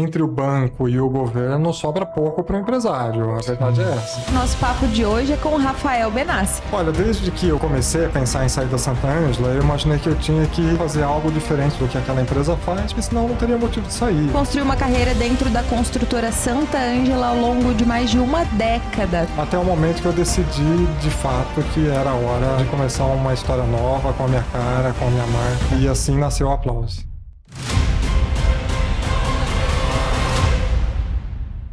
entre o banco e o governo sobra pouco para o empresário, a verdade é essa. Nosso papo de hoje é com o Rafael Benassi. Olha, desde que eu comecei a pensar em sair da Santa Ângela, eu imaginei que eu tinha que fazer algo diferente do que aquela empresa faz, porque senão não teria motivo de sair. Construiu uma carreira dentro da construtora Santa Ângela ao longo de mais de uma década. Até o momento que eu decidi, de fato, que era hora de começar uma história nova, com a minha cara, com a minha marca, e assim nasceu o Aplause.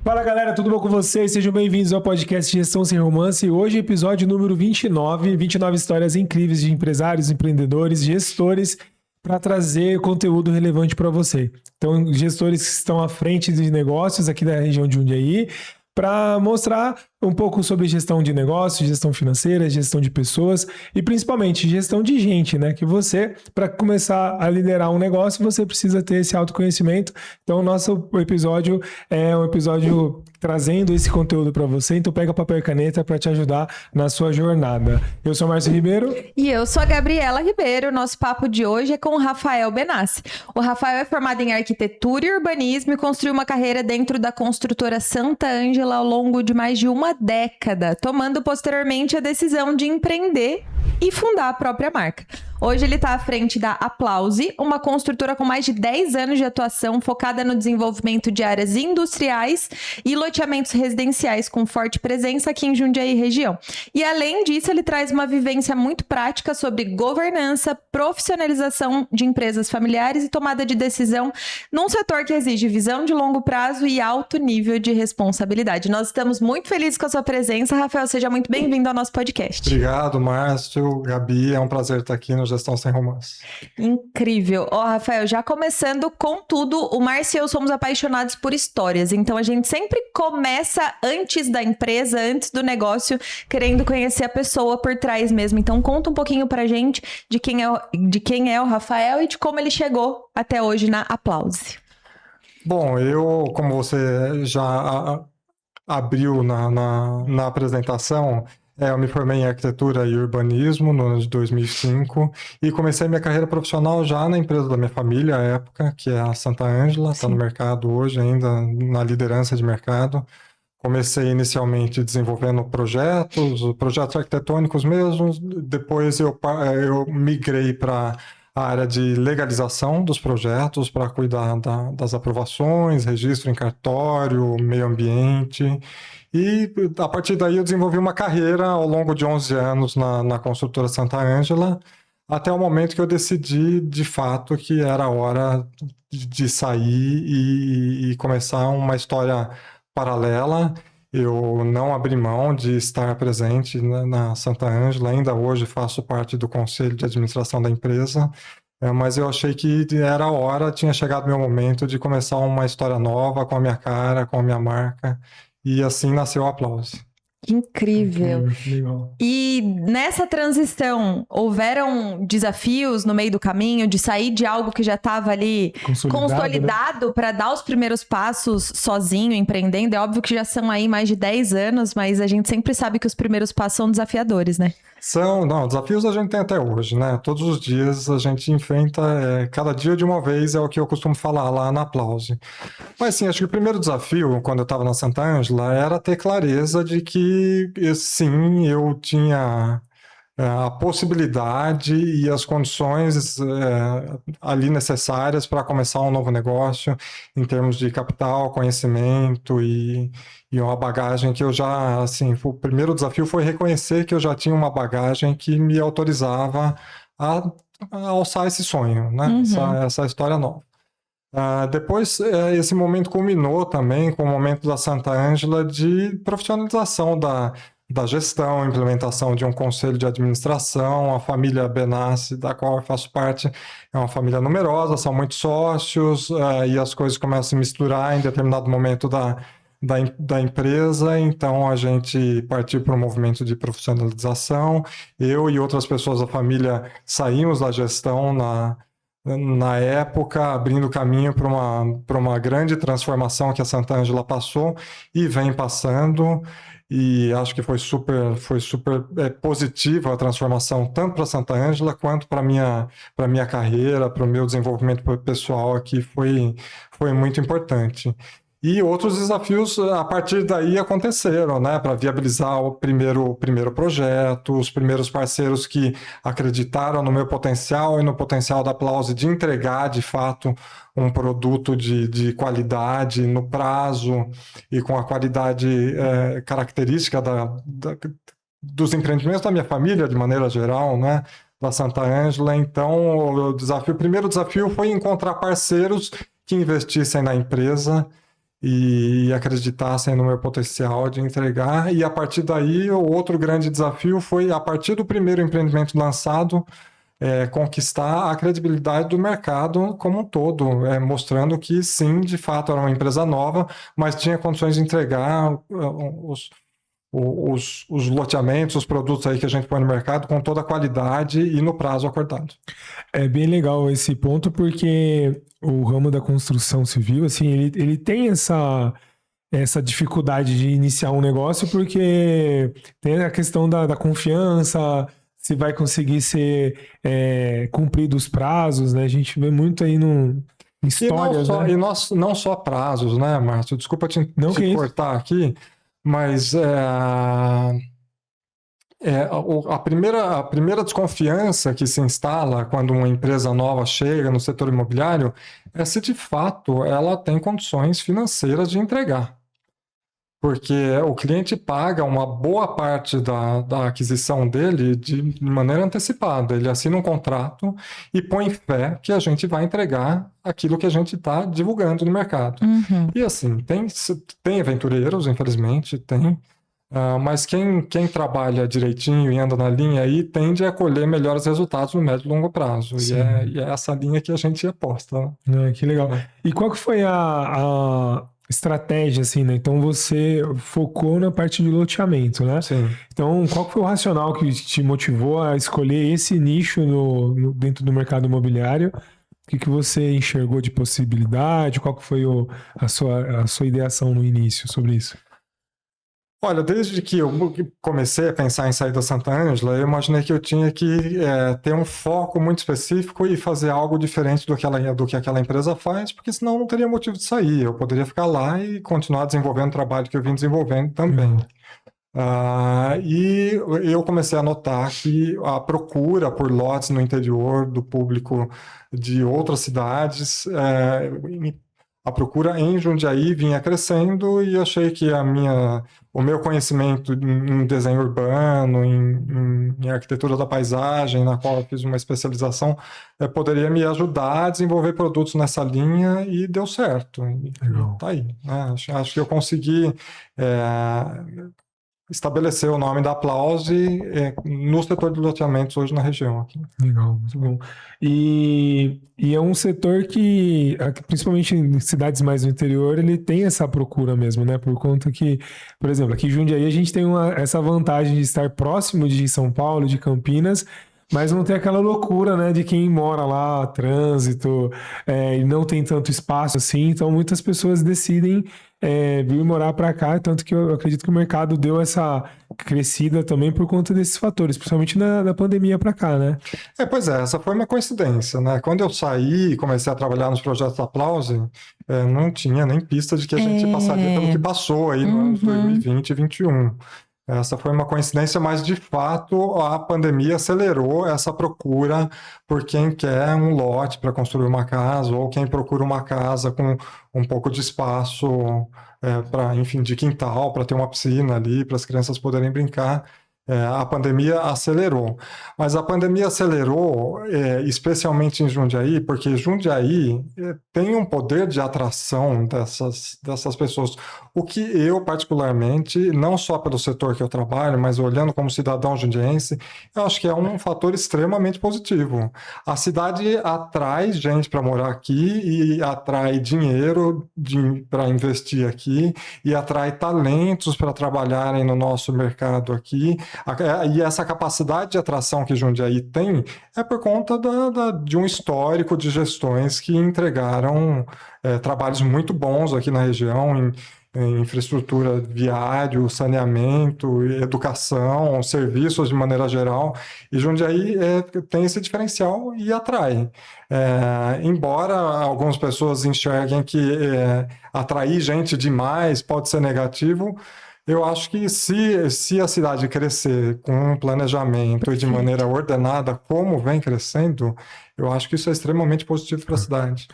Fala galera, tudo bom com vocês? Sejam bem-vindos ao podcast Gestão Sem Romance. Hoje episódio número 29 histórias incríveis de empresários, empreendedores, gestores para trazer conteúdo relevante para você. Então, gestores que estão à frente de negócios aqui da região de Jundiaí, para mostrar um pouco sobre gestão de negócios, gestão financeira, gestão de pessoas e principalmente gestão de gente, né? Que você, para começar a liderar um negócio, você precisa ter esse autoconhecimento. Então, o nosso episódio é um episódio trazendo esse conteúdo para você. Então, pega papel e caneta para te ajudar na sua jornada. Eu sou Márcio Ribeiro. E eu sou a Gabriela Ribeiro. Nosso papo de hoje é com o Rafael Benassi. O Rafael é formado em arquitetura e urbanismo e construiu uma carreira dentro da construtora Santa Ângela ao longo de mais de uma década, tomando posteriormente a decisão de empreender e fundar a própria marca. Hoje ele está à frente da Aplause, uma construtora com mais de 10 anos de atuação focada no desenvolvimento de áreas industriais e loteamentos residenciais com forte presença aqui em Jundiaí região. E além disso, ele traz uma vivência muito prática sobre governança, profissionalização de empresas familiares e tomada de decisão num setor que exige visão de longo prazo e alto nível de responsabilidade. Nós estamos muito felizes com a sua presença, Rafael. Seja muito bem-vindo ao nosso podcast. Obrigado, Márcio, Gabi. É um prazer estar aqui no Gestão Sem Romance. Incrível. Rafael, já começando com tudo, o Márcio e eu somos apaixonados por histórias, então a gente sempre começa antes da empresa, antes do negócio, querendo conhecer a pessoa por trás mesmo. Então conta um pouquinho pra gente de quem é o Rafael e de como ele chegou até hoje na Aplause. Bom, como você já abriu na apresentação, eu me formei em arquitetura e urbanismo no ano de 2005 e comecei minha carreira profissional já na empresa da minha família à época, que é a Santa Ângela, está no mercado hoje ainda, na liderança de mercado. Comecei inicialmente desenvolvendo projetos arquitetônicos mesmo, depois eu migrei para a área de legalização dos projetos, para cuidar das aprovações, registro em cartório, meio ambiente. E a partir daí eu desenvolvi uma carreira ao longo de 11 anos na construtora Santa Ângela, até o momento que eu decidi de fato que era hora de sair e começar uma história paralela. Eu não abri mão de estar presente na Santa Ângela, ainda hoje faço parte do conselho de administração da empresa, mas eu achei que era hora, tinha chegado o meu momento de começar uma história nova com a minha cara, com a minha marca. E assim nasceu o Aplause. Incrível. Legal. E nessa transição, houveram desafios no meio do caminho de sair de algo que já estava ali consolidado, né? Para dar os primeiros passos sozinho, empreendendo. É óbvio que já são aí mais de 10 anos, mas a gente sempre sabe que os primeiros passos são desafiadores, né? Desafios a gente tem até hoje, né? Todos os dias a gente enfrenta, cada dia de uma vez, é o que eu costumo falar lá na Aplause. Mas sim, acho que o primeiro desafio, quando eu estava na Santa Ângela, era ter clareza de que, sim, eu tinha a possibilidade e as condições ali necessárias para começar um novo negócio, em termos de capital, conhecimento e uma bagagem que eu já, assim, o primeiro desafio foi reconhecer que eu já tinha uma bagagem que me autorizava a alçar esse sonho, né? Uhum. Essa história nova. Depois, esse momento culminou também com o momento da Santa Ângela de profissionalização da gestão, implementação de um conselho de administração. A família Benassi, da qual eu faço parte, é uma família numerosa, são muitos sócios, e as coisas começam a se misturar em determinado momento da empresa, então a gente partiu para um movimento de profissionalização. Eu e outras pessoas da família saímos da gestão na época, abrindo caminho para uma grande transformação que a Sant'Angela passou e vem passando. E acho que foi super positiva a transformação, tanto para a Sant'Angela quanto para minha carreira, para o meu desenvolvimento pessoal aqui, foi muito importante. E outros desafios a partir daí aconteceram, né? Para viabilizar o primeiro projeto, os primeiros parceiros que acreditaram no meu potencial e no potencial da Plausi de entregar, de fato, um produto de qualidade no prazo e com a qualidade característica dos empreendimentos da minha família, de maneira geral, né? Da Sant'Angela. Então, o primeiro desafio foi encontrar parceiros que investissem na empresa e acreditassem no meu potencial de entregar. E a partir daí, o outro grande desafio foi, a partir do primeiro empreendimento lançado, conquistar a credibilidade do mercado como um todo, mostrando que sim, de fato era uma empresa nova, mas tinha condições de entregar os loteamentos, os produtos aí que a gente põe no mercado com toda a qualidade e no prazo acordado. É bem legal esse ponto, porque o ramo da construção civil, assim, ele tem essa dificuldade de iniciar um negócio, porque tem a questão da confiança, se vai conseguir ser cumprido os prazos, né? A gente vê muito aí em histórias, né? E não só prazos, né, Márcio? Desculpa te cortar aqui, mas a primeira desconfiança que se instala quando uma empresa nova chega no setor imobiliário é se de fato ela tem condições financeiras de entregar. Porque o cliente paga uma boa parte da aquisição dele de maneira antecipada. Ele assina um contrato e põe fé que a gente vai entregar aquilo que a gente está divulgando no mercado. Uhum. E assim, tem aventureiros, infelizmente, tem. Mas quem trabalha direitinho e anda na linha aí tende a colher melhores resultados no médio e longo prazo. E é essa linha que a gente aposta. Né? Que legal. E qual que foi a estratégia, assim, né? Então você focou na parte de loteamento, né? Sim. Então, qual que foi o racional que te motivou a escolher esse nicho dentro do mercado imobiliário? O que você enxergou de possibilidade? Qual que foi a sua ideação no início sobre isso? Olha, desde que eu comecei a pensar em sair da Sant'Angela, eu imaginei que eu tinha que ter um foco muito específico e fazer algo diferente do que aquela empresa faz, porque senão não teria motivo de sair. Eu poderia ficar lá e continuar desenvolvendo o trabalho que eu vim desenvolvendo também. E eu comecei a notar que a procura por lotes no interior do público de outras cidades, a procura em Jundiaí vinha crescendo e achei que o meu conhecimento em desenho urbano, em arquitetura da paisagem, na qual eu fiz uma especialização, poderia me ajudar a desenvolver produtos nessa linha e deu certo. E tá aí, né? Acho que eu consegui estabelecer o nome da Plausi no setor de loteamentos hoje na região. Aqui. Legal, muito bom. E é um setor que, principalmente em cidades mais no interior, ele tem essa procura mesmo, né? Por conta que, por exemplo, aqui em Jundiaí a gente tem essa vantagem de estar próximo de São Paulo, de Campinas, mas não tem aquela loucura, né, de quem mora lá, trânsito, e não tem tanto espaço assim, então muitas pessoas decidem vir morar para cá, tanto que eu acredito que o mercado deu essa crescida também por conta desses fatores, principalmente na pandemia para cá, né? Pois essa foi uma coincidência, né? Quando eu saí e comecei a trabalhar nos projetos da Plausi, não tinha nem pista de que a gente passaria pelo que passou aí no ano 2020 e 2021. Essa foi uma coincidência, mas de fato a pandemia acelerou essa procura por quem quer um lote para construir uma casa ou quem procura uma casa com um pouco de espaço de quintal, para ter uma piscina ali, para as crianças poderem brincar. A pandemia acelerou. Mas a pandemia acelerou especialmente em Jundiaí, porque Jundiaí tem um poder de atração dessas pessoas. O que eu, particularmente, não só pelo setor que eu trabalho, mas olhando como cidadão jundiaense, eu acho que é um fator extremamente positivo. A cidade atrai gente para morar aqui e atrai dinheiro para investir aqui e atrai talentos para trabalharem no nosso mercado aqui. E essa capacidade de atração que Jundiaí tem é por conta de um histórico de gestões que entregaram trabalhos muito bons aqui na região, em infraestrutura viário, saneamento, educação, serviços de maneira geral. E Jundiaí tem esse diferencial e atrai. Embora algumas pessoas enxerguem que atrair gente demais pode ser negativo, eu acho que se a cidade crescer com um planejamento e de maneira ordenada, como vem crescendo, eu acho que isso é extremamente positivo para a cidade.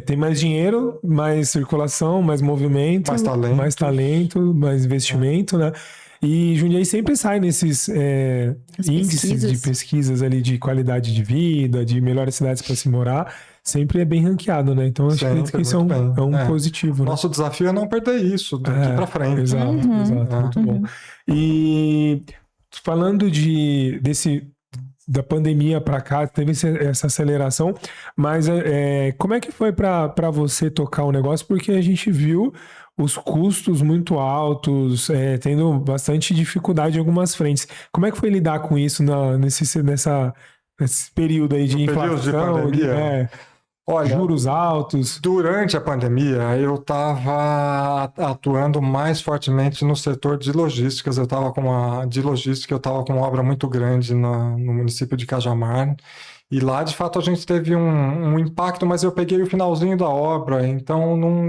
Tem mais dinheiro, mais circulação, mais movimento, mais talento, mais investimento, né? E Jundiaí sempre sai nesses índices de pesquisas ali de qualidade de vida, de melhores cidades para se morar. Sempre é bem ranqueado, né? Então, acho que isso é um positivo. Né? Nosso desafio é não perder isso daqui para frente. Exato, muito bom. E falando da pandemia para cá, teve essa aceleração, mas como é que foi para você tocar o negócio? Porque a gente viu os custos muito altos, tendo bastante dificuldade em algumas frentes. Como é que foi lidar com isso nesse período aí de inflação, de pandemia? Olha, juros altos? Durante a pandemia, eu estava atuando mais fortemente no setor de logísticas. Eu estava com uma obra muito grande no município de Cajamar. E lá, de fato, a gente teve um impacto, mas eu peguei o finalzinho da obra. Então,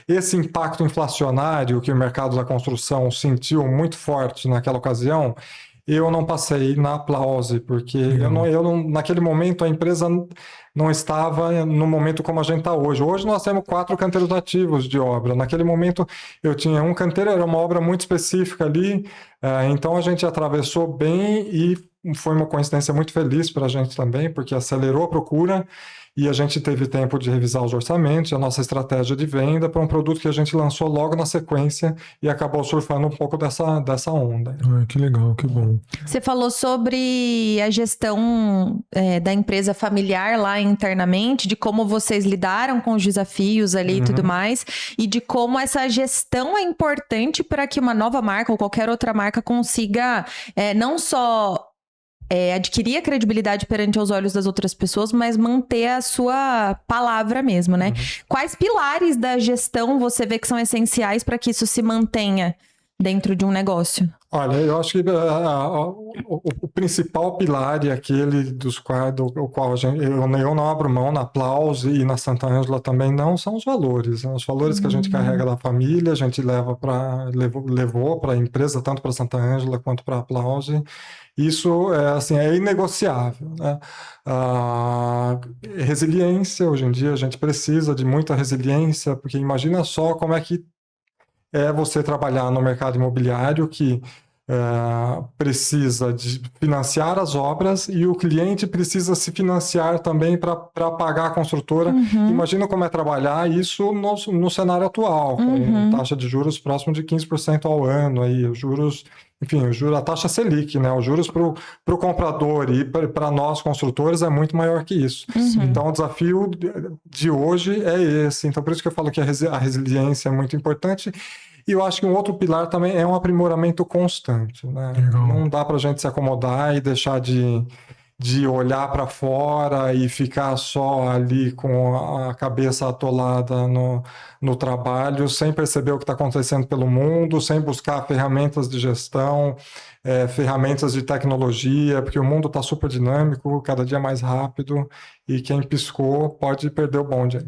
esse impacto inflacionário que o mercado da construção sentiu muito forte naquela ocasião, eu não passei na Plause, porque naquele momento a empresa não estava no momento como a gente está hoje. Hoje nós temos 4 canteiros ativos de obra. Naquele momento eu tinha um canteiro, era uma obra muito específica ali, então a gente atravessou bem e foi uma coincidência muito feliz para a gente também, porque acelerou a procura e a gente teve tempo de revisar os orçamentos, a nossa estratégia de venda para um produto que a gente lançou logo na sequência e acabou surfando um pouco dessa onda. Que legal, que bom. Você falou sobre a gestão da empresa familiar lá internamente, de como vocês lidaram com os desafios ali e tudo mais, e de como essa gestão é importante para que uma nova marca ou qualquer outra marca consiga não só adquirir a credibilidade perante os olhos das outras pessoas, mas manter a sua palavra mesmo, né? Quais pilares da gestão você vê que são essenciais para que isso se mantenha dentro de um negócio? Olha, eu acho que o principal pilar e aquele do qual eu não abro mão na Plause e na Santa Ângela também não são os valores. Né? Os valores que a gente carrega da família, a gente levou para a empresa, tanto para Santa Ângela quanto para a Plause. Isso é inegociável. Né? Resiliência, hoje em dia a gente precisa de muita resiliência, porque imagina só como é que você trabalhar no mercado imobiliário que precisa de financiar as obras e o cliente precisa se financiar também para pagar a construtora. Imagina como é trabalhar isso no cenário atual, com taxa de juros próximo de 15% ao ano, aí, a taxa Selic, né? Os juros para o comprador e para nós construtores é muito maior que isso. Então o desafio de hoje é esse. Então por isso que eu falo que a resiliência é muito importante. E eu acho que um outro pilar também é um aprimoramento constante. Né? Não dá para a gente se acomodar e deixar de olhar para fora e ficar só ali com a cabeça atolada no trabalho, sem perceber o que está acontecendo pelo mundo, sem buscar ferramentas de gestão, ferramentas de tecnologia, porque o mundo está super dinâmico, cada dia mais rápido, e quem piscou pode perder o bonde.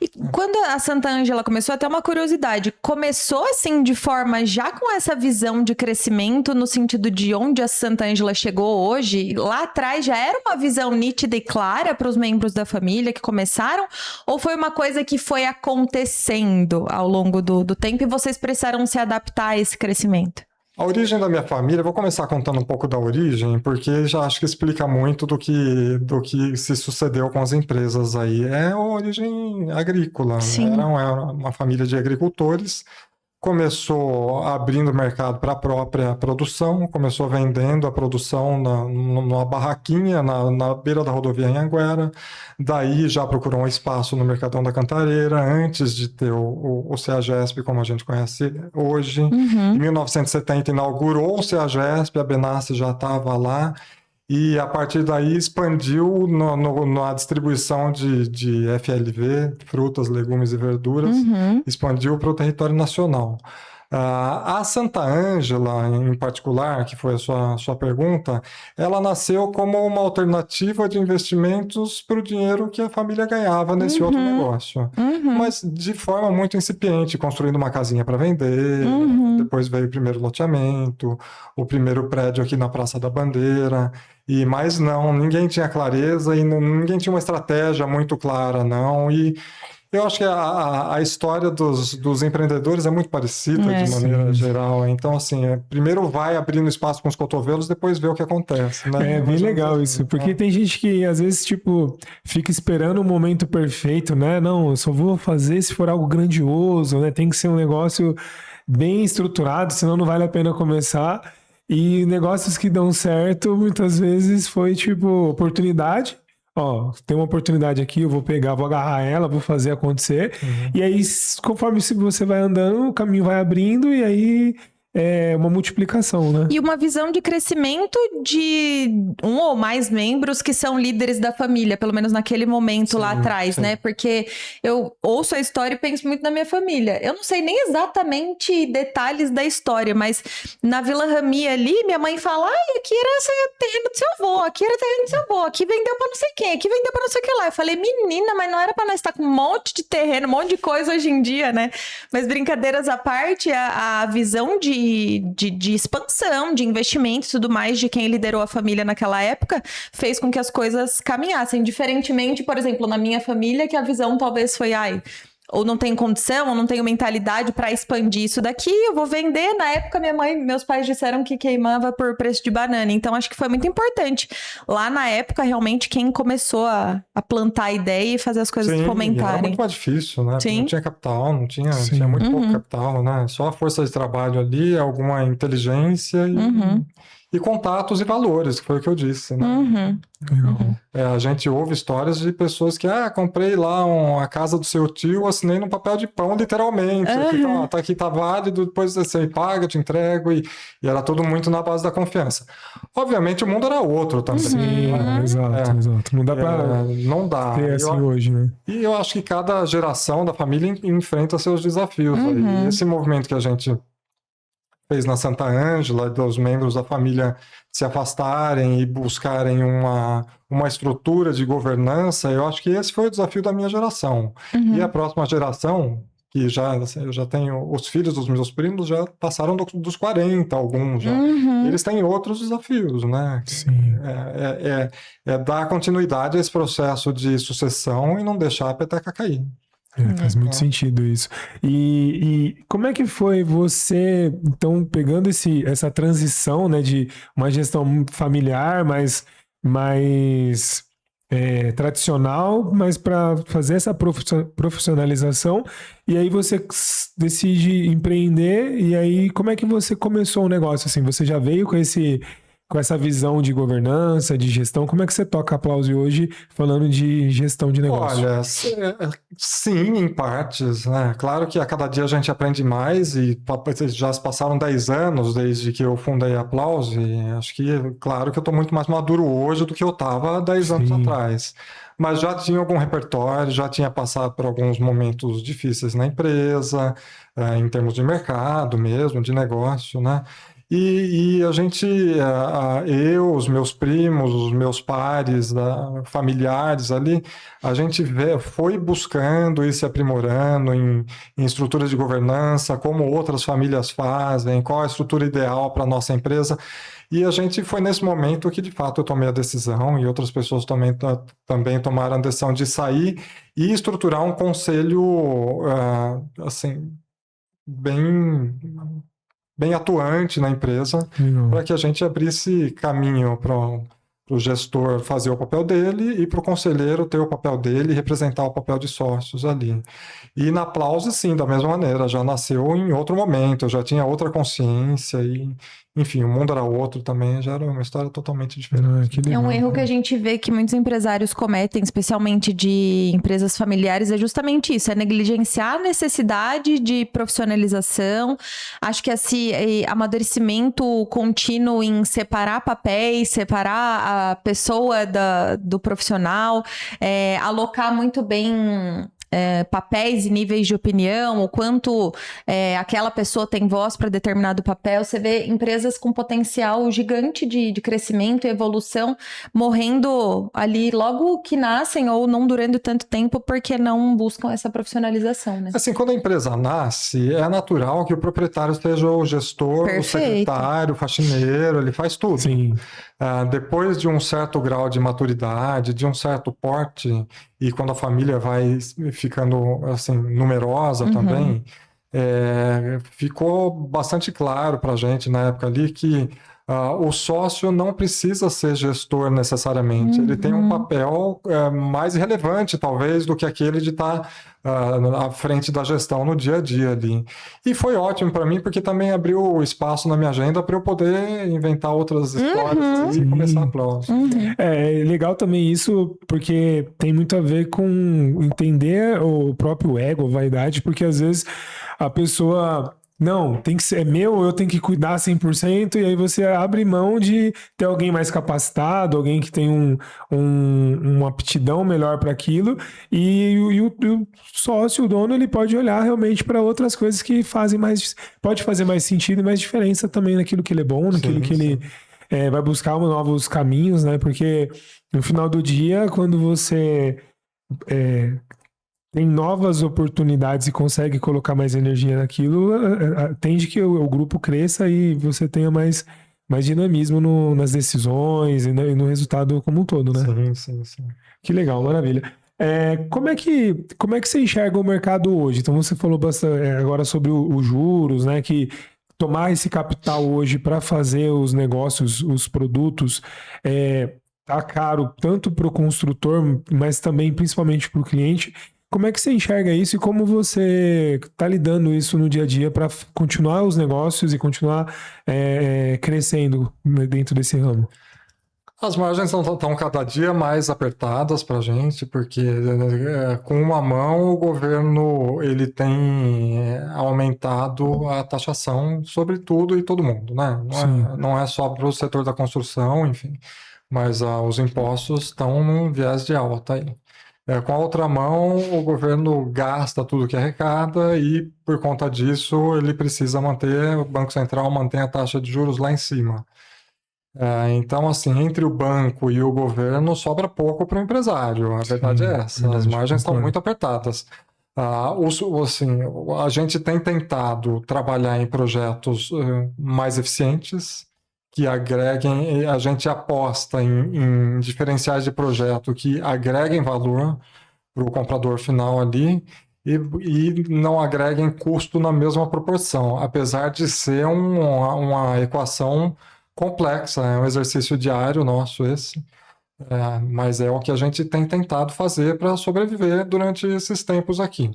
E quando a Santa Ângela começou, até uma curiosidade, começou assim de forma já com essa visão de crescimento, no sentido de onde a Santa Ângela chegou hoje, lá atrás já era uma visão nítida e clara para os membros da família que começaram, ou foi uma coisa que foi acontecendo ao longo do tempo e vocês precisaram se adaptar a esse crescimento? A origem da minha família, vou começar contando um pouco da origem, porque já acho que explica muito do que se sucedeu com as empresas aí. É a origem agrícola. Sim. Era uma família de agricultores. começou abrindo mercado para a própria produção, começou vendendo a produção numa barraquinha na beira da rodovia Anhanguera, daí já procurou um espaço no Mercadão da Cantareira, antes de ter o CEAGESP como a gente conhece hoje. Em 1970 inaugurou o CEAGESP, a Benassi já estava lá, e a partir daí expandiu na distribuição de FLV, frutas, legumes e verduras, expandiu para o território nacional. A Santa Ângela, em particular, que foi a sua pergunta, ela nasceu como uma alternativa de investimentos para o dinheiro que a família ganhava nesse outro negócio. Mas de forma muito incipiente, construindo uma casinha para vender, depois veio o primeiro loteamento, o primeiro prédio aqui na Praça da Bandeira, mas não, ninguém tinha clareza e ninguém tinha uma estratégia muito clara, não, e eu acho que a história dos empreendedores é muito parecida de maneira geral. Então, assim, primeiro vai abrindo espaço com os cotovelos, depois vê o que acontece, né? É bem legal isso, porque tem gente que às vezes, tipo, fica esperando o momento perfeito, né? Não, eu só vou fazer se for algo grandioso, né? Tem que ser um negócio bem estruturado, senão não vale a pena começar. E negócios que dão certo, muitas vezes foi, tipo, oportunidade. Ó, tem uma oportunidade aqui, eu vou pegar, vou agarrar ela, vou fazer acontecer. E aí, conforme você vai andando, o caminho vai abrindo e aí é uma multiplicação, né? E uma visão de crescimento de um ou mais membros que são líderes da família, pelo menos naquele momento lá atrás, né? Porque eu ouço a história e penso muito na minha família. Eu não sei nem exatamente detalhes da história, mas na Vila Rami ali, minha mãe fala, ai, aqui era terreno do seu avô, aqui era terreno do seu avô, aqui vendeu pra não sei quem, aqui vendeu pra não sei o que lá. Eu falei, menina, mas não era pra nós estar com um monte de terreno, um monte de coisa hoje em dia, né? Mas brincadeiras à parte, a visão de expansão, de investimento e tudo mais de quem liderou a família naquela época fez com que as coisas caminhassem. Diferentemente, por exemplo, na minha família, que a visão talvez foi, ou não tenho condição, ou não tenho mentalidade para expandir isso daqui, eu vou vender. Na época, meus pais disseram que queimava por preço de banana. Então, acho que foi muito importante. Lá na época, realmente, quem começou a plantar a ideia e fazer as coisas fomentarem. Era muito mais difícil, né? Sim. Não tinha capital, tinha muito pouco capital, né? Só a força de trabalho ali, alguma inteligência e contatos e valores, que foi o que eu disse, né? A gente ouve histórias de pessoas que, comprei lá a casa do seu tio, assinei num papel de pão, literalmente. Aqui tá válido, depois você me paga, eu te entrego, e era tudo muito na base da confiança. Obviamente o mundo era outro também. Sim, exato. Não dá pra não dá. ter assim hoje, né? E eu acho que cada geração da família enfrenta seus desafios. Aí. Esse movimento que a gente fez na Santa Ângela, dos membros da família se afastarem e buscarem uma estrutura de governança, eu acho que esse foi o desafio da minha geração. E a próxima geração, que eu já tenho, os filhos dos meus primos já passaram dos 40, alguns já. Eles têm outros desafios, né? Sim. É dar continuidade a esse processo de sucessão e não deixar a peteca cair. Faz muito sentido isso. E como é que foi você, então, pegando essa transição, né, de uma gestão familiar mais tradicional, mas para fazer essa profissionalização, e aí você decide empreender, e aí como é que você começou o negócio? Assim, você já veio com essa visão de governança, de gestão? Como é que você toca Aplause hoje falando de gestão de negócio? Olha, sim, em partes, né? Claro que a cada dia a gente aprende mais e já se passaram 10 anos desde que eu fundei a Aplause, e acho que, claro que eu estou muito mais maduro hoje do que eu estava há 10 anos atrás. Mas já tinha algum repertório, já tinha passado por alguns momentos difíceis na empresa, em termos de mercado mesmo, de negócio, né? E a gente, eu, os meus primos, os meus pares, familiares ali, a gente foi buscando e se aprimorando em estruturas de governança, como outras famílias fazem, qual a estrutura ideal para a nossa empresa. E a gente foi nesse momento que, de fato, eu tomei a decisão e outras pessoas também tomaram a decisão de sair e estruturar um conselho, assim, bem atuante na empresa, para que a gente abrisse caminho para o gestor fazer o papel dele e para o conselheiro ter o papel dele e representar o papel de sócios ali. E na Plause, sim, da mesma maneira, já nasceu em outro momento, eu já tinha outra consciência e, enfim, o mundo era outro também, já era uma história totalmente diferente. Que É legal. um erro que a gente vê que muitos empresários cometem, especialmente de empresas familiares, é justamente isso, é negligenciar a necessidade de profissionalização. Acho que esse amadurecimento contínuo em separar papéis, separar a pessoa do profissional, alocar muito bem papéis e níveis de opinião, o quanto aquela pessoa tem voz para determinado papel. Você vê empresas com potencial gigante de crescimento e evolução morrendo ali logo que nascem ou não durando tanto tempo porque não buscam essa profissionalização, né? Assim, quando a empresa nasce, é natural que o proprietário seja o gestor, Perfeito. o secretário, o faxineiro, ele faz tudo. Sim. Depois de um certo grau de maturidade, de um certo porte, e quando a família vai ficando assim, numerosa também, ficou bastante claro para a gente na época ali que o sócio não precisa ser gestor necessariamente. Ele tem um papel mais relevante, talvez, do que aquele de estar à frente da gestão no dia a dia ali. E foi ótimo para mim, porque também abriu espaço na minha agenda para eu poder inventar outras histórias e começar a Plause. É legal também isso, porque tem muito a ver com entender o próprio ego, vaidade, porque às vezes a pessoa... Não, tem que ser, é meu, eu tenho que cuidar 100%, e aí você abre mão de ter alguém mais capacitado, alguém que tem uma aptidão melhor para aquilo, e o sócio, o dono, ele pode olhar realmente para outras coisas que pode fazer mais sentido e mais diferença também naquilo que ele é bom, naquilo que ele vai buscar novos caminhos, né? Porque no final do dia, quando você tem novas oportunidades e consegue colocar mais energia naquilo, tende que o grupo cresça e você tenha mais dinamismo nas decisões e no resultado como um todo, né? Sim. Que legal, maravilha. Como é que você enxerga o mercado hoje? Então você falou bastante agora sobre os juros, né? Que tomar esse capital hoje para fazer os negócios, os produtos, tá caro tanto para o construtor, mas também principalmente para o cliente. Como é que você enxerga isso e como você está lidando isso no dia a dia para continuar os negócios e continuar crescendo dentro desse ramo? As margens estão cada dia mais apertadas para a gente, porque com uma mão o governo ele tem aumentado a taxação sobre tudo e todo mundo, né? Não é só para o setor da construção, enfim, mas os impostos estão num viés de alta aí. Com a outra mão, o governo gasta tudo que arrecada e, por conta disso, ele precisa manter, o Banco Central mantém a taxa de juros lá em cima. Então, assim, entre o banco e o governo, sobra pouco para o empresário. A verdade é essa. As margens estão muito apertadas. A gente tem tentado trabalhar em projetos mais eficientes, que agreguem, a gente aposta em diferenciais de projeto que agreguem valor para o comprador final ali e não agreguem custo na mesma proporção, apesar de ser uma equação complexa, é um exercício diário nosso esse, mas é o que a gente tem tentado fazer para sobreviver durante esses tempos aqui.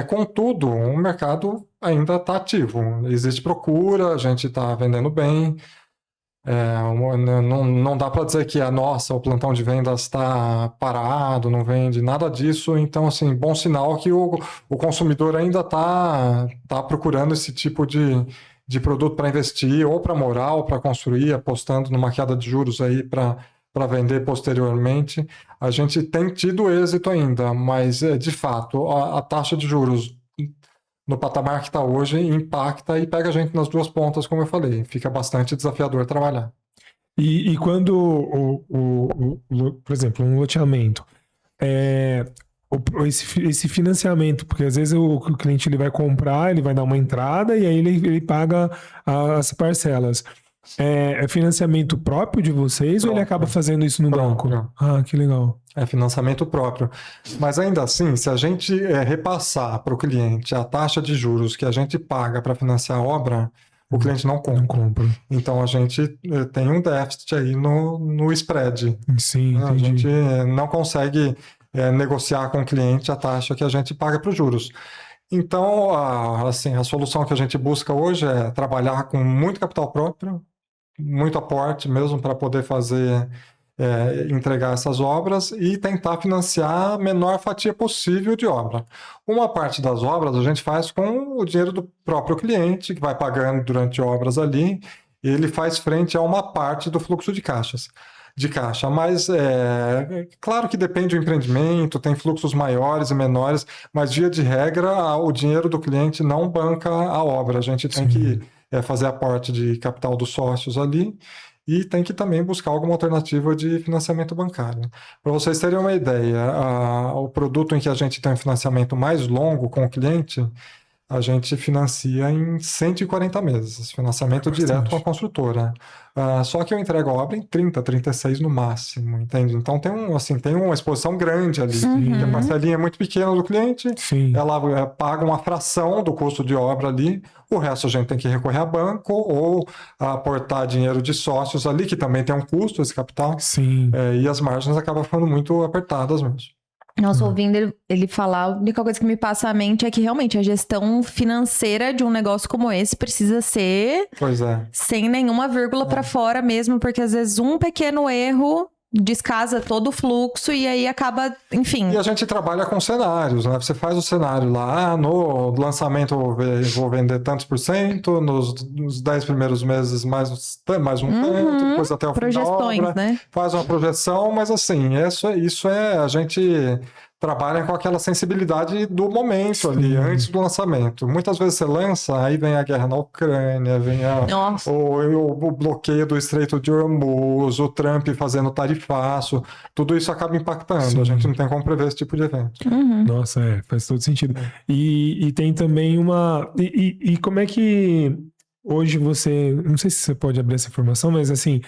Contudo, o mercado ainda está ativo, existe procura, a gente está vendendo bem. Não dá para dizer que o plantão de vendas está parado, não vende, nada disso. Então, assim, bom sinal que o consumidor ainda está procurando esse tipo de produto para investir, ou para morar, ou para construir, apostando numa queda de juros aí para vender posteriormente. A gente tem tido êxito ainda, mas, de fato, a taxa de juros no patamar que está hoje, impacta e pega a gente nas duas pontas, como eu falei. Fica bastante desafiador trabalhar. E quando, por exemplo, um loteamento, esse financiamento, porque às vezes o cliente ele vai comprar, ele vai dar uma entrada e aí ele paga as parcelas. É financiamento próprio de vocês ou ele acaba fazendo isso no banco? Ah, que legal. É financiamento próprio. Mas ainda assim, se a gente repassar para o cliente a taxa de juros que a gente paga para financiar a obra, o cliente não Não compra. compra. Então a gente tem um déficit aí no spread. Sim, A gente entendi. não consegue negociar com o cliente a taxa que a gente paga para os juros. Então, assim, a solução que a gente busca hoje é trabalhar com muito capital próprio, muito aporte mesmo para poder fazer, entregar essas obras e tentar financiar a menor fatia possível de obra. Uma parte das obras a gente faz com o dinheiro do próprio cliente, que vai pagando durante obras ali, e ele faz frente a uma parte do fluxo de caixa, mas claro que depende do empreendimento, tem fluxos maiores e menores, mas via de regra o dinheiro do cliente não banca a obra, a gente tem que fazer aporte de capital dos sócios ali e tem que também buscar alguma alternativa de financiamento bancário. Para vocês terem uma ideia, o produto em que a gente tem um financiamento mais longo com o cliente, a gente financia em 140 meses, financiamento direto com a construtora. Só que eu entrego a obra em 30, 36 no máximo, entende? Então tem uma exposição grande ali. A parcelinha é muito pequena do cliente, Sim. ela paga uma fração do custo de obra ali, o resto a gente tem que recorrer a banco ou aportar dinheiro de sócios ali, que também tem um custo esse capital, Sim. e as margens acabam ficando muito apertadas mesmo. Nossa, ouvindo ele falar, a única coisa que me passa à mente é que realmente a gestão financeira de um negócio como esse precisa ser Pois é. sem nenhuma vírgula pra fora mesmo, porque às vezes um pequeno erro descasa todo o fluxo e aí acaba, enfim. E a gente trabalha com cenários, né? Você faz o cenário lá, no lançamento vou vender tantos por cento, nos 10 primeiros meses mais um tanto, depois até o fim da Projeções, obra, né? faz uma projeção, mas assim, isso a gente trabalha com aquela sensibilidade do momento ali, antes do lançamento. Muitas vezes você lança, aí vem a guerra na Ucrânia, vem o bloqueio do Estreito de Hormuz, o Trump fazendo tarifaço, tudo isso acaba impactando. A gente não tem como prever esse tipo de evento. Nossa, faz todo sentido. E tem também uma... E como é que hoje você... Não sei se você pode abrir essa informação, mas assim...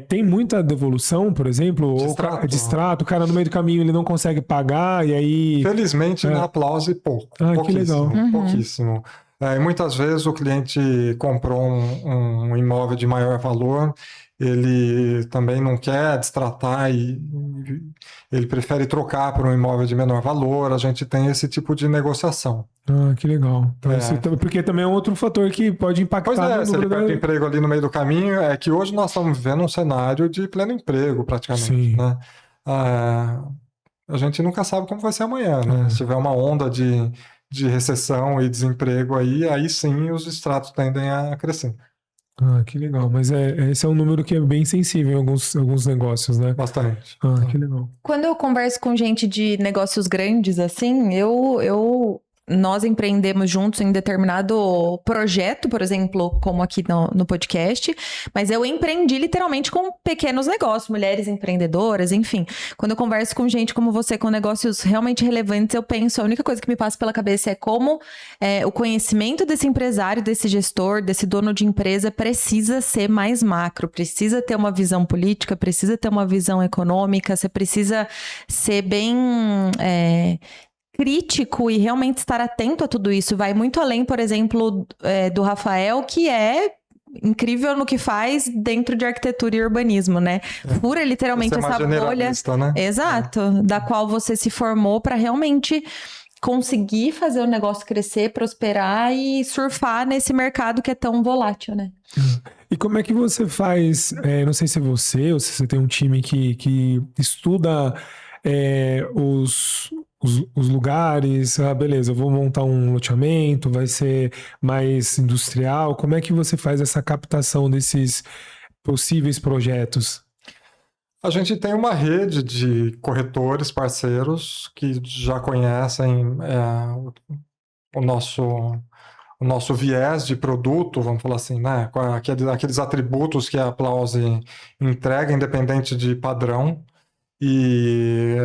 tem muita devolução, por exemplo, de extrato, o cara no meio do caminho ele não consegue pagar e aí... Felizmente na Aplause pouco. Que legal. Pouquíssimo. E muitas vezes o cliente comprou um imóvel de maior valor, ele também não quer destratar e ele prefere trocar por um imóvel de menor valor, a gente tem esse tipo de negociação. Que legal. Então, porque também é um outro fator que pode impactar Pois se ele perde o emprego ali no meio do caminho, é que hoje nós estamos vivendo um cenário de pleno emprego, praticamente. Sim. Né? A gente nunca sabe como vai ser amanhã, né? Se tiver uma onda de recessão e desemprego aí sim os extratos tendem a crescer. Que legal. Mas esse é um número que é bem sensível em alguns negócios, né? Bastante. Que legal. Quando eu converso com gente de negócios grandes, assim, nós empreendemos juntos em determinado projeto, por exemplo, como aqui no podcast, mas eu empreendi literalmente com pequenos negócios, mulheres empreendedoras, enfim. Quando eu converso com gente como você, com negócios realmente relevantes, eu penso, a única coisa que me passa pela cabeça é como o conhecimento desse empresário, desse gestor, desse dono de empresa precisa ser mais macro, precisa ter uma visão política, precisa ter uma visão econômica, você precisa ser bem... crítico e realmente estar atento a tudo isso. Vai muito além, por exemplo, do Rafael, que é incrível no que faz dentro de arquitetura e urbanismo, né? Fura literalmente essa bolha, né? Exato, da qual você se formou para realmente conseguir fazer o negócio crescer, prosperar e surfar nesse mercado que é tão volátil, né? E como é que você faz, não sei se você ou se você tem um time que estuda os lugares, beleza, eu vou montar um loteamento, vai ser mais industrial. Como é que você faz essa captação desses possíveis projetos? A gente tem uma rede de corretores parceiros que já conhecem o nosso viés de produto, vamos falar assim, né? Aqueles atributos que a Aplause entrega, independente de padrão. E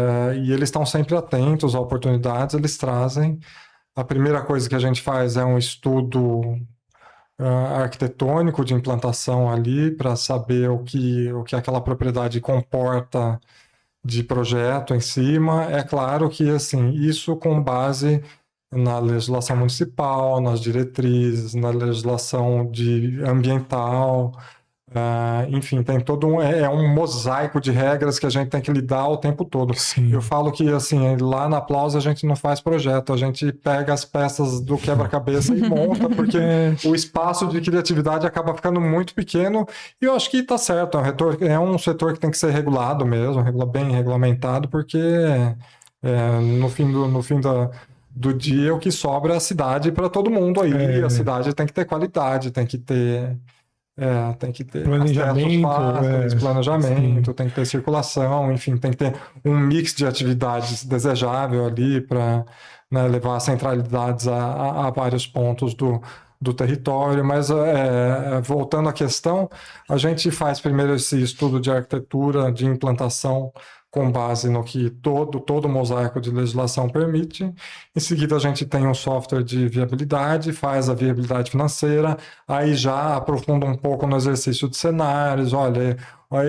eles estão sempre atentos a oportunidades, eles trazem. A primeira coisa que a gente faz é um estudo arquitetônico de implantação ali para saber o que aquela propriedade comporta de projeto em cima. É claro que assim, isso com base na legislação municipal, nas diretrizes, na legislação ambiental. Enfim, tem todo um mosaico de regras que a gente tem que lidar o tempo todo. Sim. Eu falo que, assim, lá na Aplauso a gente não faz projeto, a gente pega as peças do quebra-cabeça e monta, porque o espaço de criatividade acaba ficando muito pequeno, e eu acho que tá certo, é um setor que tem que ser regulado mesmo, bem regulamentado, porque no fim do dia o que sobra é a cidade para todo mundo aí, a cidade tem que ter qualidade, tem que ter planejamento, planejamento, tem que ter circulação, enfim, tem que ter um mix de atividades desejável ali para, né, levar centralidades a vários pontos do território. Mas voltando à questão, a gente faz primeiro esse estudo de arquitetura, de implantação, com base no que todo mosaico de legislação permite. Em seguida, a gente tem um software de viabilidade, faz a viabilidade financeira, aí já aprofunda um pouco no exercício de cenários. Olha,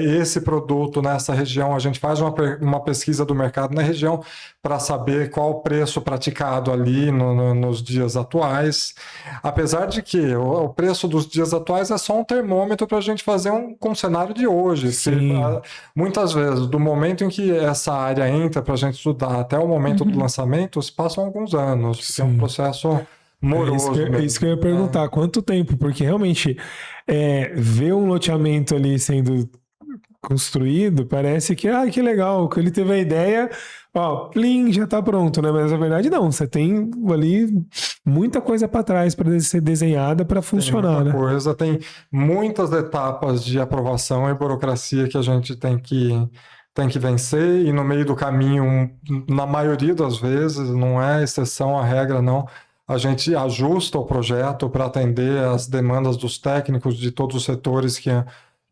esse produto nessa região, a gente faz uma pesquisa do mercado na região para saber qual o preço praticado ali nos dias atuais. Apesar de que o preço dos dias atuais é só um termômetro para a gente fazer com o cenário de hoje. Muitas vezes, do momento em que essa área entra para a gente estudar até o momento do lançamento, se passam alguns anos. É um processo moroso. É isso que eu ia perguntar. Quanto tempo? Porque realmente ver um loteamento ali sendo construído, parece que legal, que ele teve a ideia, plim, já tá pronto, né? Mas na verdade não, você tem ali muita coisa para trás para ser desenhada para funcionar, né? Tem muitas etapas de aprovação e burocracia que a gente tem que vencer, e no meio do caminho, na maioria das vezes, não é exceção à regra, não, a gente ajusta o projeto para atender as demandas dos técnicos de todos os setores que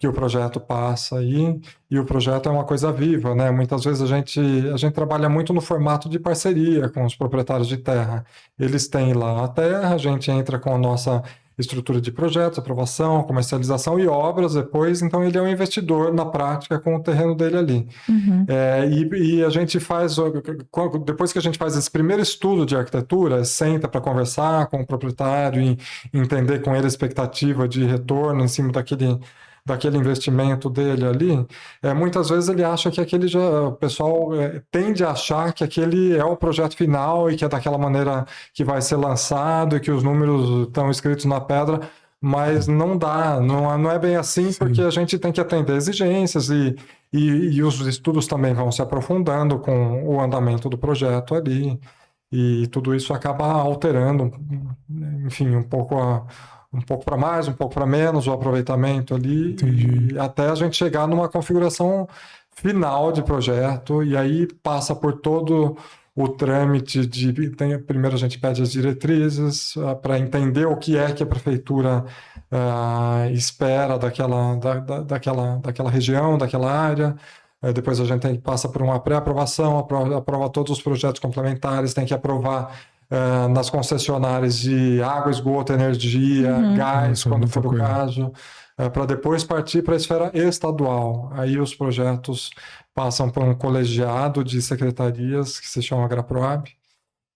o projeto passa aí, e o projeto é uma coisa viva, né? Muitas vezes a gente trabalha muito no formato de parceria com os proprietários de terra. Eles têm lá a terra, a gente entra com a nossa estrutura de projetos, aprovação, comercialização e obras depois, então ele é um investidor na prática com o terreno dele ali. E a gente faz, depois que a gente faz esse primeiro estudo de arquitetura, senta para conversar com o proprietário e entender com ele a expectativa de retorno em cima daquele investimento dele ali, muitas vezes ele acha que o pessoal tende a achar que aquele é o projeto final e que é daquela maneira que vai ser lançado e que os números estão escritos na pedra, mas não dá, não é bem assim. Sim. Porque a gente tem que atender exigências e os estudos também vão se aprofundando com o andamento do projeto ali, e tudo isso acaba alterando, enfim, um pouco para mais, um pouco para menos o aproveitamento ali. Entendi. E até a gente chegar numa configuração final de projeto, e aí passa por todo o trâmite primeiro a gente pede as diretrizes para entender o que é que a prefeitura espera daquela região, daquela área. Depois a gente passa por uma pré-aprovação, aprova todos os projetos complementares, tem que aprovar nas concessionárias de água, esgoto, energia, gás, quando for o caso, para depois partir para a esfera estadual. Aí os projetos passam por um colegiado de secretarias que se chama AGRAPROAB,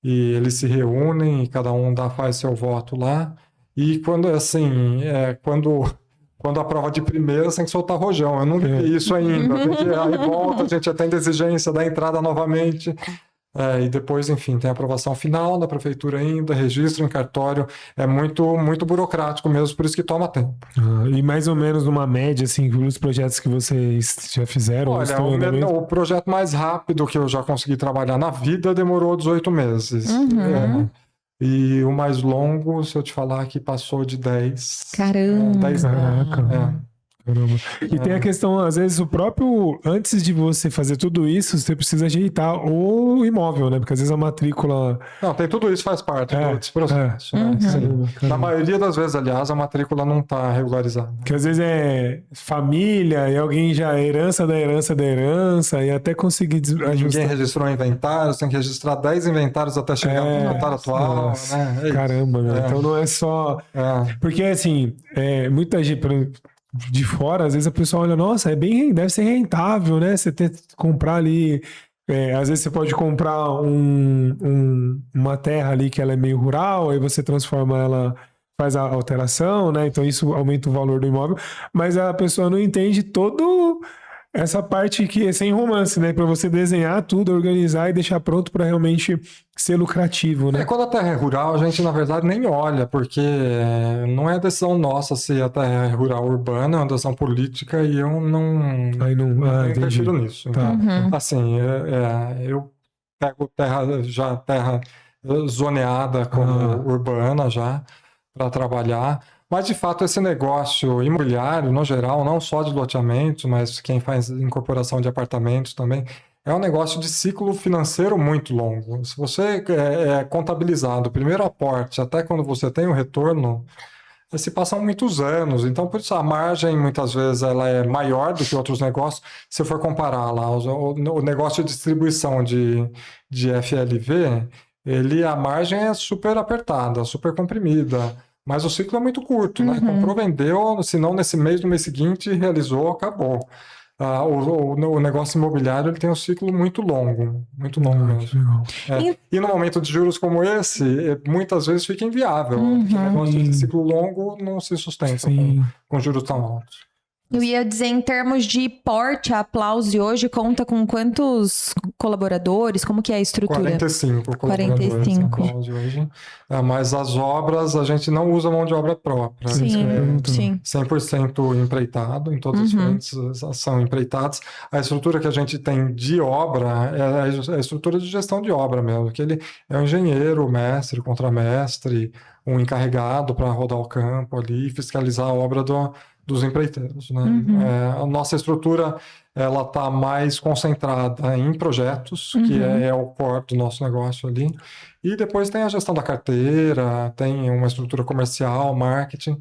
e eles se reúnem e cada um faz seu voto lá. E quando aprova de primeira, você tem que soltar rojão. Eu não vi isso ainda. Aí volta, a gente atende a exigência da entrada novamente. E depois, enfim, tem a aprovação final da prefeitura ainda, registro em cartório. É muito, muito burocrático mesmo, por isso que toma tempo. E mais ou menos numa média, assim, os projetos que vocês já fizeram? Olha, o projeto mais rápido que eu já consegui trabalhar na vida demorou 18 meses. E o mais longo, se eu te falar, que passou de 10. Caramba! 10 anos. Caramba. E tem a questão, às vezes, antes de você fazer tudo isso, você precisa ajeitar o imóvel, né? Porque às vezes a matrícula... Não, tudo isso faz parte desse processo. Na maioria das vezes, aliás, a matrícula não está regularizada. Porque às vezes é família, e alguém já herança da herança da herança, e até conseguir ajustar. Ninguém registrou inventários, tem que registrar 10 inventários até chegar no inventário atual. Né? Caramba, né? Então não é só... Porque, assim, muita gente... De fora, às vezes a pessoa olha, nossa, deve ser rentável, né? Você comprar ali Às vezes você pode comprar uma terra ali que ela é meio rural, aí você transforma ela, faz a alteração, né? Então isso aumenta o valor do imóvel, mas a pessoa não entende todo essa parte que é sem romance, né? Para você desenhar tudo, organizar e deixar pronto para realmente ser lucrativo, né? Quando a terra é rural, a gente, na verdade, nem olha, porque não é decisão nossa se a terra é rural ou urbana, é uma decisão política e eu não Entendi. interfiro nisso. Tá. Então, assim, eu pego terra zoneada como urbana já, para trabalhar. Mas, de fato, esse negócio imobiliário, no geral, não só de loteamento, mas quem faz incorporação de apartamentos também, é um negócio de ciclo financeiro muito longo. Se você é contabilizado, o primeiro aporte, até quando você tem o retorno, se passam muitos anos. Então, por isso, a margem, muitas vezes, ela é maior do que outros negócios. Se for comparar lá, o negócio de distribuição de FLV, a margem é super apertada, super comprimida. Mas o ciclo é muito curto, né? Comprou, vendeu, se não nesse mês, no mês seguinte, realizou, acabou. O negócio imobiliário ele tem um ciclo muito longo mesmo. E no momento de juros como esse, muitas vezes fica inviável. O negócio de ciclo longo não se sustenta com juros tão altos. Eu ia dizer, em termos de porte, a Aplause hoje conta com quantos colaboradores? Como que é a estrutura? 45 colaboradores 45. na Aplause hoje. Mas as obras, a gente não usa mão de obra própria. Sim. 100% empreitado, em todas as frentes são empreitados. A estrutura que a gente tem de obra é a estrutura de gestão de obra mesmo, que ele é um engenheiro, mestre, contramestre, um encarregado para rodar o campo ali e fiscalizar a obra dos empreiteiros, né? A nossa estrutura ela está mais concentrada em projetos, que é o core do nosso negócio ali, e depois tem a gestão da carteira, tem uma estrutura comercial, marketing,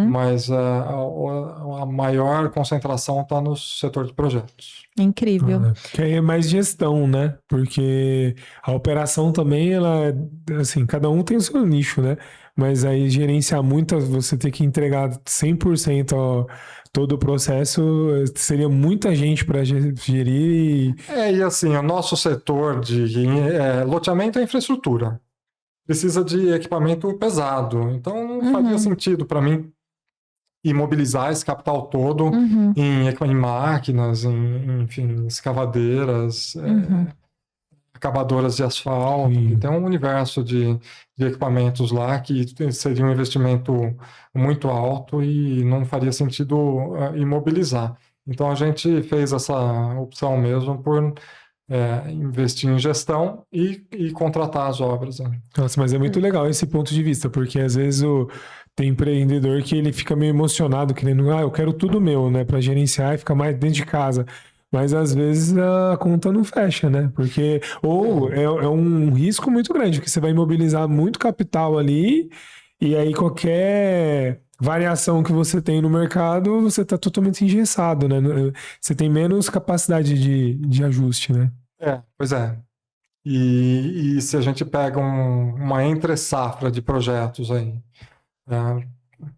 mas a maior concentração está no setor de projetos. Incrível. Que aí é mais gestão, né? Porque a operação também, ela, assim, cada um tem o seu nicho, né? Mas aí gerenciar muito, você ter que entregar 100% todo o processo, seria muita gente para gerir. E assim, o nosso setor de loteamento é infraestrutura. Precisa de equipamento pesado. Então não faria sentido para mim imobilizar esse capital todo em máquinas, enfim, escavadeiras, acabadoras de asfalto. Tem um universo de equipamentos lá que seria um investimento muito alto e não faria sentido imobilizar. Então a gente fez essa opção mesmo por investir em gestão e contratar as obras. Né? Nossa, mas é muito legal esse ponto de vista, porque às vezes tem empreendedor que ele fica meio emocionado, querendo, eu quero tudo meu, né, para gerenciar e ficar mais dentro de casa. Mas às vezes a conta não fecha, né? Porque é um risco muito grande, porque você vai imobilizar muito capital ali e aí qualquer variação que você tem no mercado, você está totalmente engessado, né? Você tem menos capacidade de ajuste, né? Pois é. E se a gente pega uma entre-safra de projetos aí,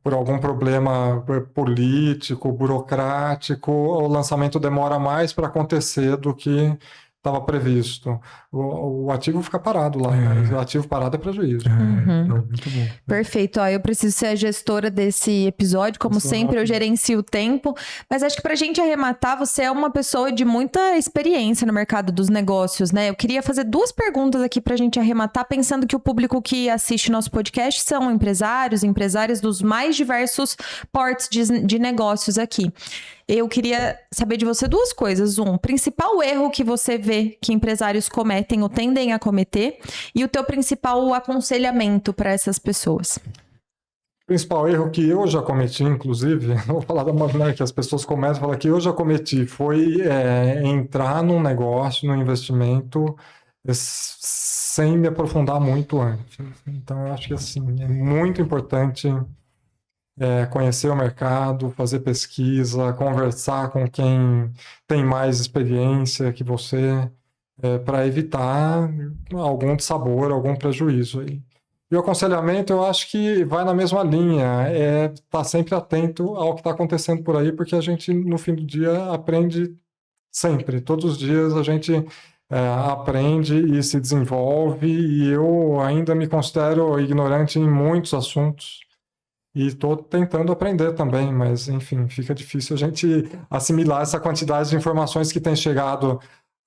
por algum problema político, burocrático, o lançamento demora mais para acontecer do que estava previsto. O ativo fica parado lá, né? O ativo parado é prejuízo. Muito bom. Perfeito. Eu preciso ser a gestora desse episódio, como sempre eu gerencio o tempo, mas acho que pra gente arrematar, você é uma pessoa de muita experiência no mercado dos negócios, né? Eu queria fazer 2 perguntas aqui pra gente arrematar, pensando que o público que assiste nosso podcast são empresárias dos mais diversos portes de negócios aqui. Eu queria saber de você 2 coisas. Principal erro que você vê que empresários cometem ou tendem a cometer, e o teu principal aconselhamento para essas pessoas. O principal erro que eu já cometi, inclusive, não vou falar da maneira que as pessoas cometem, falar que eu já cometi, foi entrar num negócio, num investimento, sem me aprofundar muito antes. Então, eu acho que assim, é muito importante conhecer o mercado, fazer pesquisa, conversar com quem tem mais experiência que você, para evitar algum dissabor, algum prejuízo aí. E o aconselhamento, eu acho que vai na mesma linha, estar sempre atento ao que está acontecendo por aí, porque a gente, no fim do dia, aprende sempre. Todos os dias a gente aprende e se desenvolve, e eu ainda me considero ignorante em muitos assuntos. E estou tentando aprender também, mas, enfim, fica difícil a gente assimilar essa quantidade de informações que tem chegado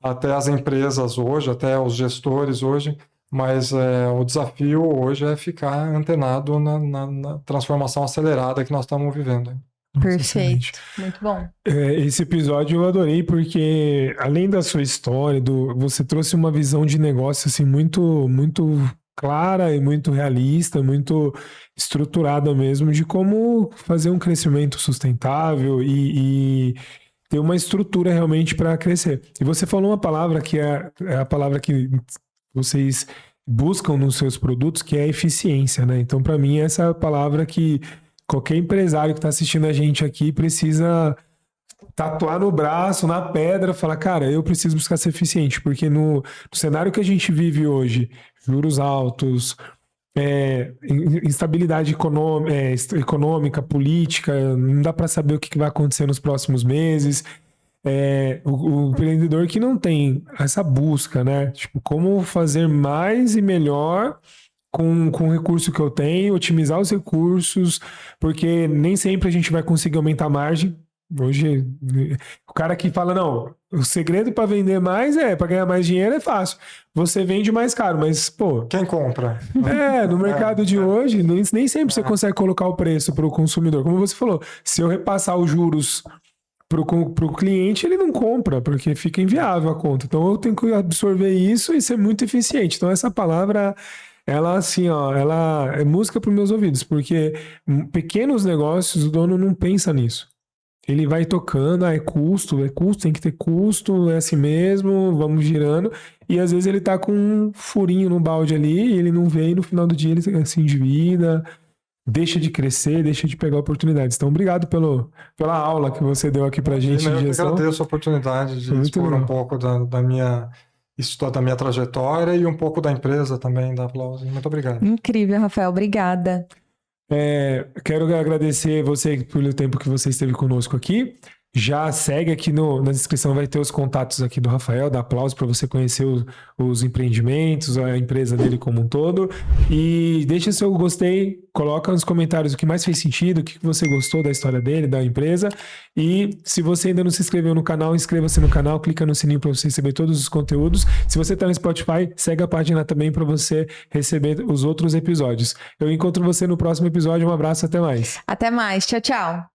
até as empresas hoje, até os gestores hoje, mas o desafio hoje é ficar antenado na transformação acelerada que nós estamos vivendo. Nossa, Perfeito. excelente. Muito bom. Esse episódio eu adorei porque, além da sua história, você trouxe uma visão de negócio assim, muito, muito clara e muito realista, muito estruturada mesmo, de como fazer um crescimento sustentável e ter uma estrutura realmente para crescer. E você falou uma palavra que é a palavra que vocês buscam nos seus produtos, que é eficiência, né? Então, para mim, essa é a palavra que qualquer empresário que está assistindo a gente aqui precisa tatuar no braço, na pedra, falar, cara, eu preciso buscar ser eficiente, porque no cenário que a gente vive hoje, juros altos, instabilidade econômica, política, não dá para saber o que vai acontecer nos próximos meses. O empreendedor que não tem essa busca, né? Tipo, como fazer mais e melhor com o recurso que eu tenho, otimizar os recursos, porque nem sempre a gente vai conseguir aumentar a margem. Hoje, o cara que fala, não, o segredo para vender mais para ganhar mais dinheiro é fácil. Você vende mais caro, mas, pô... Quem compra? No mercado de hoje, nem sempre você consegue colocar o preço para o consumidor. Como você falou, se eu repassar os juros para o cliente, ele não compra, porque fica inviável a conta. Então, eu tenho que absorver isso e ser muito eficiente. Então, essa palavra... ela assim, ela é música para os meus ouvidos, porque pequenos negócios, o dono não pensa nisso. Ele vai tocando, é custo, tem que ter custo, é assim mesmo, vamos girando. E às vezes ele tá com um furinho no balde ali, e ele não vê, e no final do dia ele se endivida, deixa de crescer, deixa de pegar oportunidades. Então, obrigado pela aula que você deu aqui pra gente de gestão. Eu agradeço a oportunidade de expor um pouco da minha trajetória e um pouco da empresa também, da Applause. Muito obrigado. Incrível, Rafael. Obrigada. Quero agradecer você pelo tempo que você esteve conosco aqui. Já segue aqui na descrição, vai ter os contatos aqui do Rafael, da Applause, para você conhecer os empreendimentos, a empresa dele como um todo. E deixa seu gostei, coloca nos comentários o que mais fez sentido, o que você gostou da história dele, da empresa. E se você ainda não se inscreveu no canal, inscreva-se no canal, clica no sininho para você receber todos os conteúdos. Se você está no Spotify, segue a página também para você receber os outros episódios. Eu encontro você no próximo episódio. Um abraço, até mais. Até mais. Tchau, tchau.